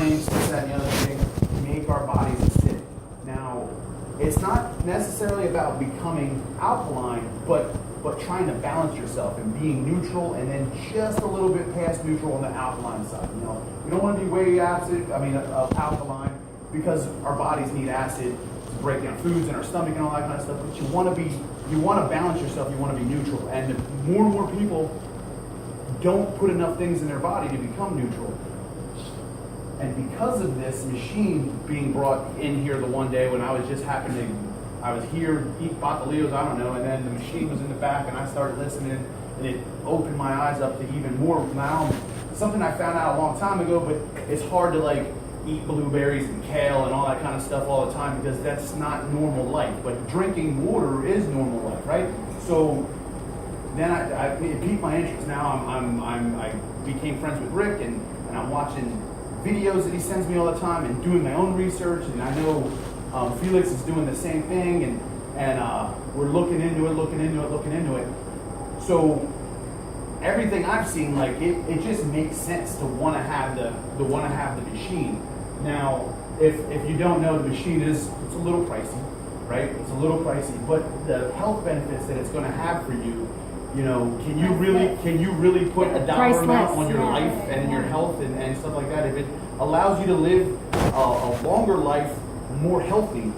drinks, this, that, and the other thing, make our bodies acidic. Now, it's not necessarily about becoming alkaline, but trying to balance yourself and being neutral, and then just a little bit past neutral on the alkaline side. You know, we don't want to be way alkaline, because our bodies need acid to break down foods in our stomach and all that kind of stuff. But you want to balance yourself. You want to be neutral, and more and more people don't put enough things in their body to become neutral. And because of this machine being brought in here the one day when I was just I was here, eating Bacaleos, I don't know, and then the machine was in the back, and I started listening, and it opened my eyes up to even more. Now, something I found out a long time ago, but it's hard to like eat blueberries and kale and all that kind of stuff all the time, because that's not normal life. But drinking water is normal life, right? So then it piqued my interest. Now I became friends with Rick, and I'm watching videos that he sends me all the time and doing my own research, and I know Felix is doing the same thing, and we're looking into it. So everything I've seen, like it just makes sense to want to have the machine. Now, if you don't know, the machine it's a little pricey, right? It's a little pricey, but the health benefits that it's going to have for you, you know, can you really put a dollar amount on your life and your health and stuff like that? If it allows you to live a longer life, more healthy,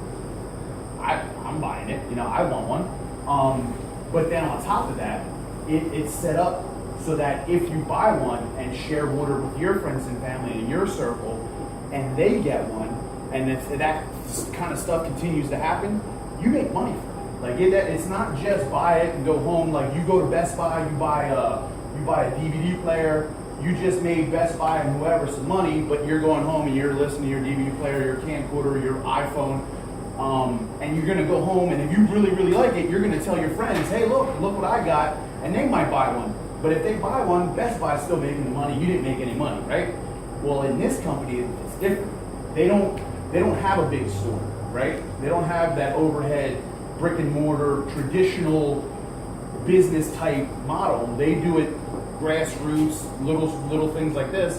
I'm buying it. You know, I want one. But then on top of that, it's set up so that if you buy one and share water with your friends and family in your circle, and they get one, and if that kind of stuff continues to happen, you make money from it. Like it's not just buy it and go home. Like you go to Best Buy, you buy a DVD player. You just made Best Buy and whoever some money, but you're going home and you're listening to your DVD player, your camcorder, your iPhone, and you're going to go home, and if you really, really like it, you're going to tell your friends, hey, look what I got, and they might buy one. But if they buy one, Best Buy's still making the money. You didn't make any money, right? Well, in this company, it's different. They don't have a big store, right? They don't have that overhead, brick and mortar, traditional business type model. They do it grassroots, little things like this.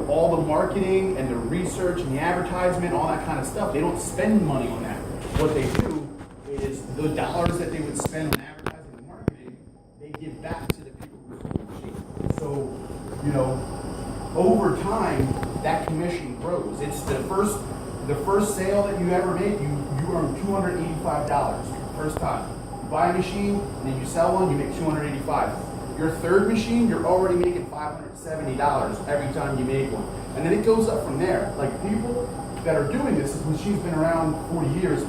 All the marketing and the research and the advertisement, all that kind of stuff, they don't spend money on that. What they do is the dollars that they would spend on advertising and marketing, they give back to the people who use the machine. So, you know, over time, that commission grows. It's the first sale that you ever make, you earn $285 first time. You buy a machine, and then you sell one, you make $285. Your third machine, you're already making $570 every time you make one. And then it goes up from there. Like people that are doing this, this machine's been around 40 years,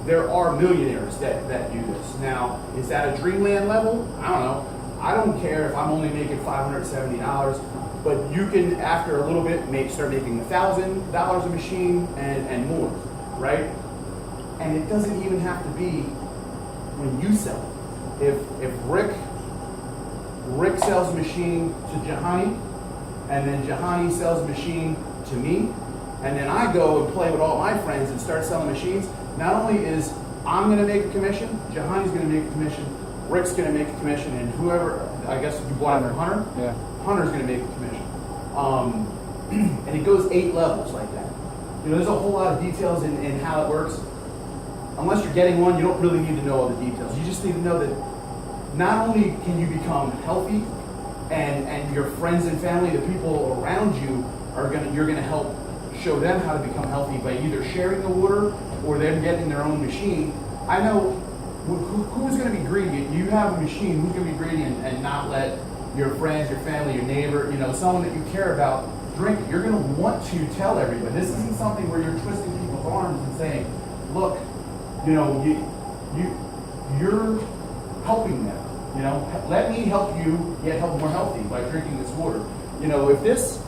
there are millionaires that do this. Now, is that a dreamland level? I don't know. I don't care if I'm only making $570, but you can, after a little bit, start making $1,000 a machine and more, right? And it doesn't even have to be when you sell it. If Rick sells a machine to Jahani, and then Jahani sells a machine to me, and then I go and play with all my friends and start selling machines, not only is I'm going to make a commission, Jahani's going to make a commission, Rick's going to make a commission, and whoever, I guess if you bought it from Hunter, yeah, Hunter's going to make a commission. And it goes 8 levels like that. You know, there's a whole lot of details in how it works. Unless you're getting one, you don't really need to know all the details. You just need to know that not only can you become healthy, and your friends and family, the people around you, you're gonna help show them how to become healthy by either sharing the water or them getting their own machine. I know who's gonna be greedy. You have a machine, who's gonna be greedy and not let your friends, your family, your neighbor, you know, someone that you care about drink it. You're gonna want to tell everybody. This isn't something where you're twisting people's arms and saying, look, you know, you're helping them. You know, let me help you get more healthy by drinking this water. You know, if this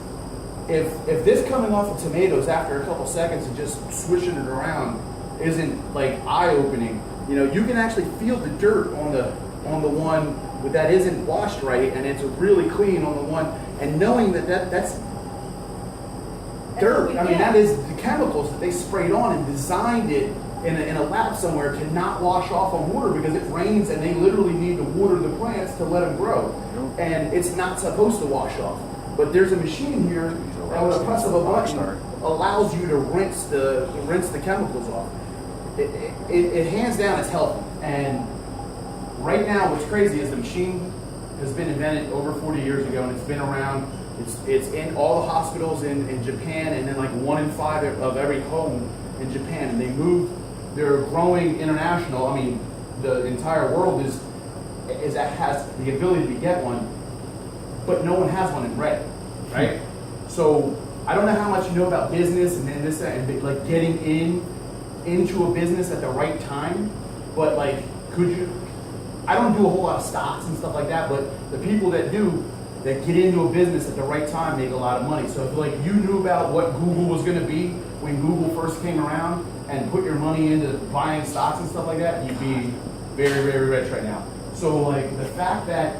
coming off of tomatoes after a couple seconds and just swishing it around isn't like eye-opening, you know, you can actually feel the dirt on the one that isn't washed right, and it's really clean on the one, and knowing that's dirt. I mean, that is the chemicals that they sprayed on and designed it in a lab somewhere to not wash off on water, because it rains and they literally need to water the plants to let them grow. And it's not supposed to wash off. But there's a machine here with a press of a button allows you to rinse the chemicals off. It hands down is healthy. And right now, what's crazy is the machine has been invented over 40 years ago, and it's been around. It's in all the hospitals in Japan, and then like 1 in 5 of every home in Japan. And they're growing international. I mean, the entire world has the ability to get one, but no one has one in red, right? So I don't know how much you know about business and then this and like getting into a business at the right time, but like, could you? I don't do a whole lot of stocks and stuff like that, but the people that do, that get into a business at the right time make a lot of money. So if like you knew about what Google was going to be when Google first came around and put your money into buying stocks and stuff like that, you'd be very, very rich right now. So like the fact that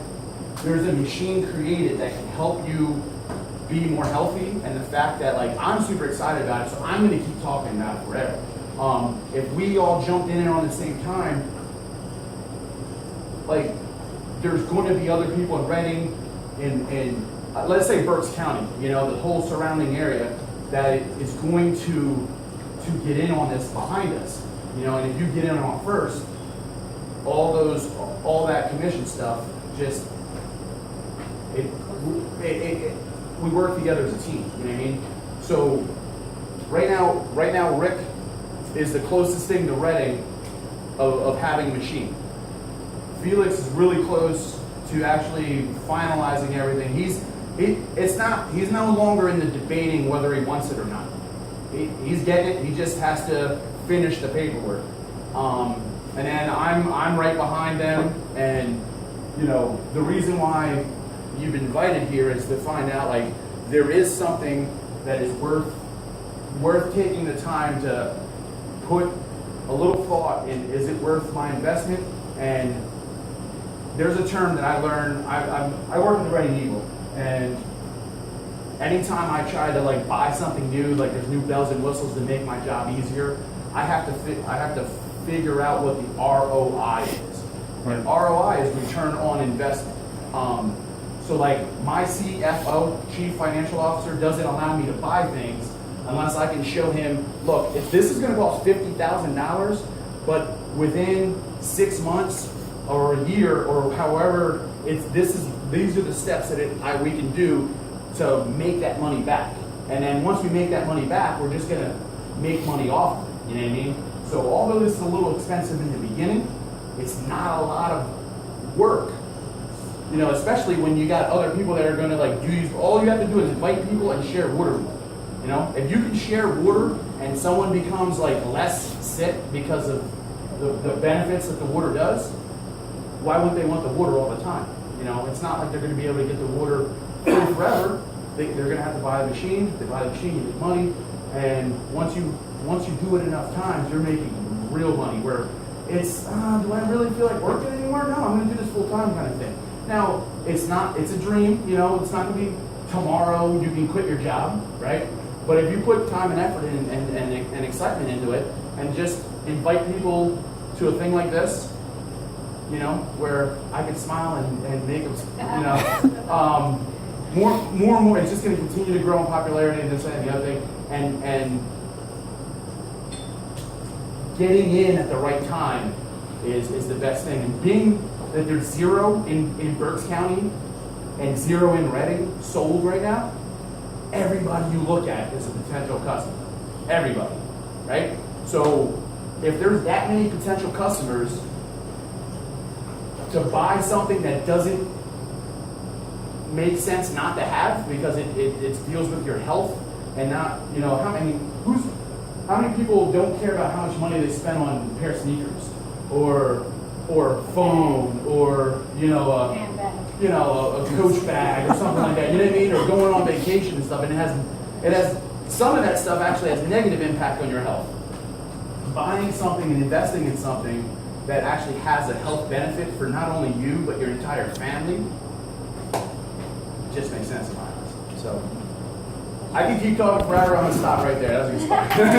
there's a machine created that can help you be more healthy, and the fact that like I'm super excited about it, so I'm going to keep talking about it forever. If we all jumped in on the same time, like there's going to be other people in Reading, in let's say Berks County, the whole surrounding area, that is going to get in on this behind us, and if you get in on it first, all that commission stuff, just we work together as a team. You know what I mean? So right now, Rick is the closest thing to Reading of having a machine. Felix is really close to actually finalizing everything. He's no longer in the debating whether he wants it or not. He's getting it. He just has to finish the paperwork. And then I'm right behind them. And the reason why you've been invited here is to find out like there is something that is worth taking the time to put a little thought in. Is it worth my investment? And there's a term that I learned. I work in the Reading Eagle, and anytime I try to like buy something new, like there's new bells and whistles to make my job easier, I have to figure out what the ROI is. And ROI is return on investment. So like my CFO, Chief Financial Officer, doesn't allow me to buy things unless I can show him, look, if this is going to cost $50,000, but within 6 months or a year or however, these are the steps that we can do to make that money back. And then once we make that money back, we're just going to make money off of it. You know what I mean? So although this is a little expensive in the beginning, it's not a lot of work. Especially when you got other people that are going to like do. All you have to do is invite people and share water with them. If you can share water and someone becomes like less sick because of the benefits that the water does, why wouldn't they want the water all the time? It's not like they're going to be able to get the water free forever. They're going to have to buy a machine. If they buy the machine, you get money. And once you do it enough times, you're making real money. Where it's, do I really feel like working anymore? No, I'm going to do this full time kind of thing. Now, it's a dream, it's not going to be tomorrow you can quit your job, right? But if you put time and effort and excitement into it, and just invite people to a thing like this, where I can smile and make them, more and more, it's just going to continue to grow in popularity and this and the other thing, and getting in at the right time is the best thing. And being that there's 0 in Berks County and 0 in Reading sold right now, everybody you look at is a potential customer. Everybody, right? So if there's that many potential customers to buy something that doesn't make sense not to have because it deals with your health and not, how many people don't care about how much money they spend on a pair of sneakers or phone or a Coach bag or something like that, you know what I mean, or going on vacation and stuff, and it has some of that stuff actually has negative impact on your health. Buying something and investing in something that actually has a health benefit for not only you but your entire family just makes sense in my eyes. So I can keep talking forever. I'm gonna stop right there. That was a good spot.